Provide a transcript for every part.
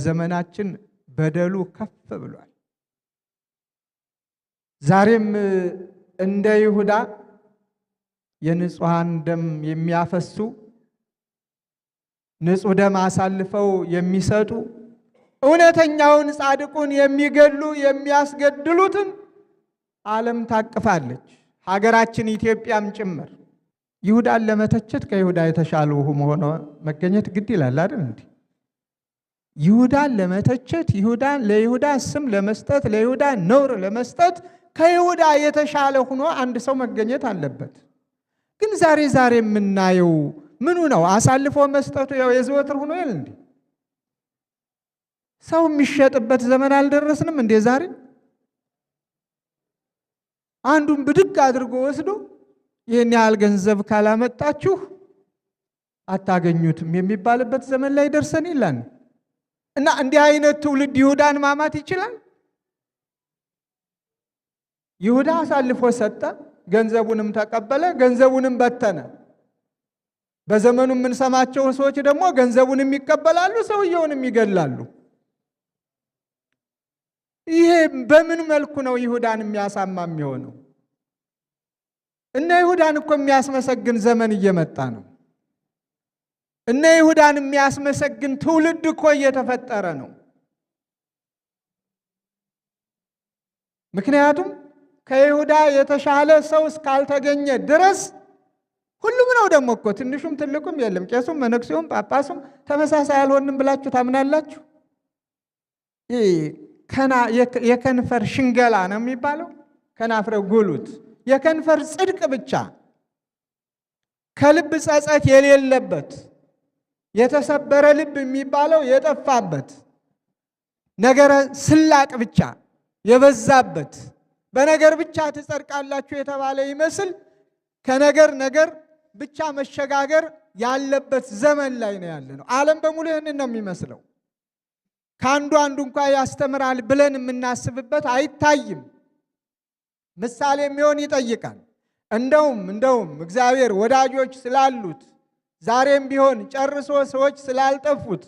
ዘመናችን በደሉ ከፍ ብሏል። ዛሬም እንደ ይሁዳ የንጹሃን ደም የሚያፈሱ ንጹህ ደም አሳልፈው የሚሰጡ እውነተኛውን ጻድቁን የሚገሉ የሚያስገድሉትን ዓለም ታቅፋለች፣ ሀገራችን ኢትዮጵያም ጭምር። ይሁዳን ለመተቸት ከይሁዳ የተሻሉ ሆኖ መገኘት ግድ ይላል አይደል እንዴ? ይሁዳን ለመተቸት ለይሁዳ ስም ለመስጠት ለይሁዳ ነውር ለመስጠት ከይሁዳ የተሻለ ሆኖ አንድ ሰው መገኘት አለበት። ግን ዛሬ የምናየው ምኑ ነው? አሳልፎ መስጠቱ ያው የዘወትር ሆኖ ይል እንዴ? ሰው የሚሸጥበት ዘመን አልደረስንም እንዴ? ዛሬ አንዱን ብድግ አድርጎ ወስዶ ይህን ያህል ገንዘብ ካላመጣችሁ አታገኙትም የሚባልበት ዘመን ላይ ደርሰን ይላል። እና እንዲህ አይነት ትውልድ ይሁዳን ማማት ይችላል? ይሁዳ አሳልፎ ሰጠ፣ ገንዘቡንም ተቀበለ፣ ገንዘቡንም በተነ። በዘመኑ የምንሰማቸው ሰዎች ደግሞ ገንዘቡንም ይቀበላሉ፣ ሰውየውንም ይገላሉ። ይሄ በምን መልኩ ነው ይሁዳን የሚያሳማ የሚሆነው? እነ ይሁዳን እኮ የሚያስመሰግን ዘመን እየመጣ ነው። እነ ይሁዳን የሚያስመሰግን ትውልድ እኮ እየተፈጠረ ነው። ምክንያቱም ከይሁዳ የተሻለ ሰው እስካልተገኘ ድረስ ሁሉም ነው ደግሞ እኮ ትንሹም ትልቁም የለም። ቄሱም መነኩሴውም ጳጳሱም ተመሳሳይ አልሆንም ብላችሁ ታምናላችሁ? የከንፈር ሽንገላ ነው የሚባለው። ከናፍረ ጉሉት የከንፈር ጽድቅ ብቻ ከልብ ጸጸት የሌለበት የተሰበረ ልብ የሚባለው የጠፋበት ነገረ ስላቅ ብቻ የበዛበት በነገር ብቻ ትጸድቃላችሁ የተባለ ይመስል ከነገር ብቻ መሸጋገር ያለበት ዘመን ላይ ነው ያለነው። ዓለም በሙሉ ይህንን ነው የሚመስለው። ከአንዱ እንኳን ያስተምራል ብለን የምናስብበት አይታይም። ምሳሌ የሚሆን ይጠይቃል። እንደውም እግዚአብሔር ወዳጆች ስላሉት ዛሬም ቢሆን ጨርሶ ሰዎች ስላልጠፉት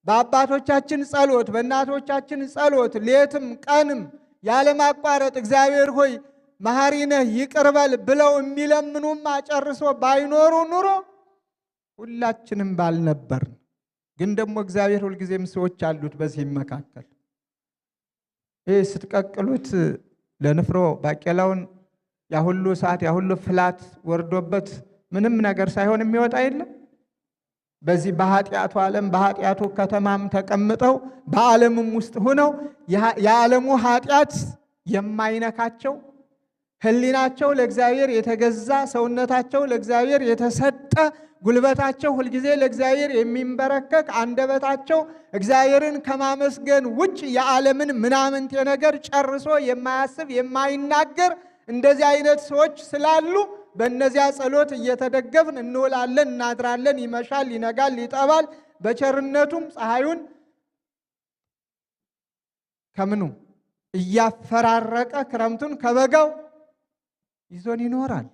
በአባቶቻችን ጸሎት በእናቶቻችን ጸሎት ሌትም ቀንም ያለማቋረጥ እግዚአብሔር ሆይ መሐሪ ነህ ይቅር በል ብለው የሚለምኑማ ጨርሶ ባይኖሩ ኑሮ ሁላችንም ባልነበር። ግን ደግሞ እግዚአብሔር ሁልጊዜም ሰዎች አሉት በዚህ መካከል። ስትቀቅሉት ለንፍሮ ባቄላውን ያሁሉ ሰዓት ያሁሉ ፍላት ወርዶበት ምንም ነገር ሳይሆን የሚወጣ የለም። በዚህ በኃጢአቱ ዓለም በኃጢአቱ ከተማም ተቀምጠው በዓለምም ውስጥ ሆነው የዓለሙ ኃጢአት የማይነካቸው ሕሊናቸው ለእግዚአብሔር የተገዛ ሰውነታቸው ለእግዚአብሔር የተሰጠ ጉልበታቸው ሁልጊዜ ለእግዚአብሔር የሚንበረከክ አንደበታቸው እግዚአብሔርን ከማመስገን ውጭ የዓለምን ምናምንቴ ነገር ጨርሶ የማያስብ የማይናገር እንደዚህ አይነት ሰዎች ስላሉ በእነዚያ ጸሎት እየተደገፍን እንውላለን፣ እናድራለን። ይመሻል፣ ይነጋል፣ ይጠባል። በቸርነቱም ፀሐዩን ከምኑ እያፈራረቀ ክረምቱን ከበጋው ይዞን ይኖራል።